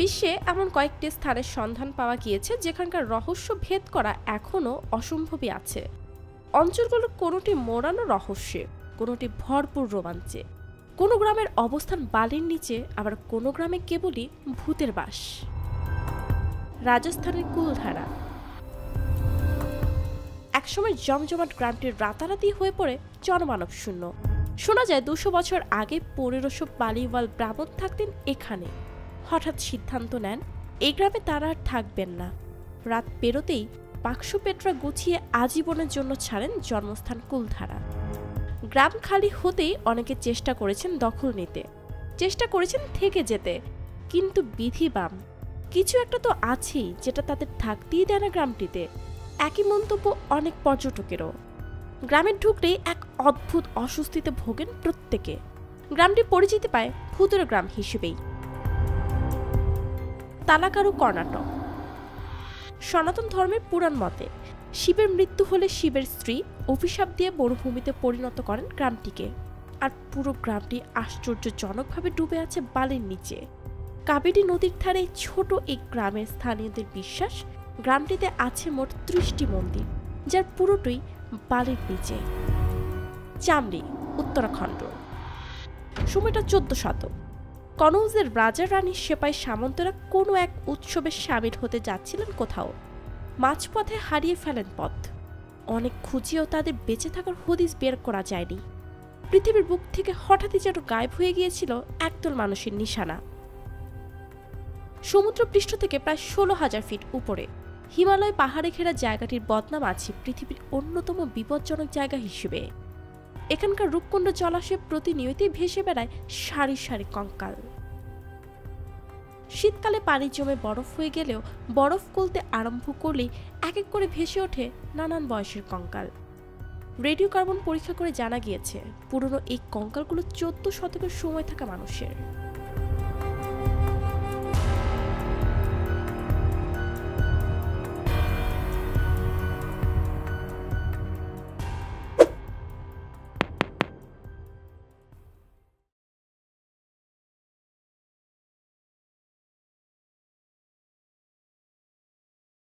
বিশ্বে এমন কয়েকটি স্থানের সন্ধান পাওয়া গিয়েছে যেখানকার রহস্য ভেদ করা এখনও অসম্ভবই আছে। অঞ্চলগুলোর কোনোটি মোড়ানো রহস্যে, কোনোটি ভরপুর রোমাঞ্চে। কোনো গ্রামের অবস্থান বালির নিচে, আবার কোনো গ্রামে কেবলই ভূতের বাস। রাজস্থানের কুলধারা একসময় জমজমাট গ্রামটির রাতারাতি হয়ে পড়ে জনমানব শূন্য। শোনা যায় 200 বছর আগে 1500 বালিওয়াল ব্রাহ্মণ থাকতেন এখানে। হঠাৎ সিদ্ধান্ত নেন এই গ্রামে তারা আর থাকবেন না। রাত পেরোতেই বাক্স পেটরা গুছিয়ে আজীবনের জন্য ছাড়েন জন্মস্থান কুলধারা। গ্রাম খালি হতেই অনেকে চেষ্টা করেছেন দখল নিতে, চেষ্টা করেছেন থেকে যেতে, কিন্তু বিধি বাম। কিছু একটা তো আছেই যেটা তাদের থাকতেই দেয় না গ্রামটিতে। একই মন্তব্য অনেক পর্যটকেরও। গ্রামে ঢুকলেই এক অদ্ভুত অস্বস্তিতে ভোগেন প্রত্যেকে। গ্রামটি পরিচিতি পায় ভূতের গ্রাম হিসেবেই। তালাকারু কর্ণাটক। সনাতন ধর্মের পুরাণ মতে শিবের মৃত্যু হলে শিবের স্ত্রী অভিশাপ দিয়ে মরুভূমিতে পরিণত করেন গ্রামটিকে। আর পুরো গ্রামটি আশ্চর্যজনকভাবে ডুবে আছে বালির নিচে। কাবেরী নদীর ধারে ছোট এই গ্রামের স্থানীয়দের বিশ্বাস গ্রামটিতে আছে মোট 30টি মন্দির, যার পুরোটাই বালির নিচে। চামড়ি, উত্তরাখণ্ড। সময়টা 14 শতক। কনৌজের রাজা রানী সেপাই সামন্তরা কোনো এক উৎসবে সামিল হতে যাচ্ছিলেন কোথাও। মাঝপথে হারিয়ে ফেলেন পথ। অনেক খুঁজেও তাদের বেঁচে থাকার হদিস বের করা যায়নি। পৃথিবীর বুক থেকে হঠাৎই যেন গায়েব হয়ে গিয়েছিল একদল মানুষের নিশানা। সমুদ্রপৃষ্ঠ থেকে প্রায় 16,000 ফিট উপরে হিমালয় পাহাড়ে ঘেরা জায়গাটির বদনাম আছে পৃথিবীর অন্যতম বিপজ্জনক জায়গা হিসেবে। এখানকার রূপকুণ্ড জলাশয়ে প্রতিনিয়তই ভেসে বেড়ায় সারি সারি কঙ্কাল। শীতকালে পানি জমে বরফ হয়ে গেলেও বরফ গলতে আরম্ভ করলেই এক এক করে ভেসে ওঠে নানান বয়সের কঙ্কাল। রেডিও কার্বন পরীক্ষা করে জানা গিয়েছে পুরনো এই কঙ্কালগুলো 14 শতকের সময় থাকা মানুষের।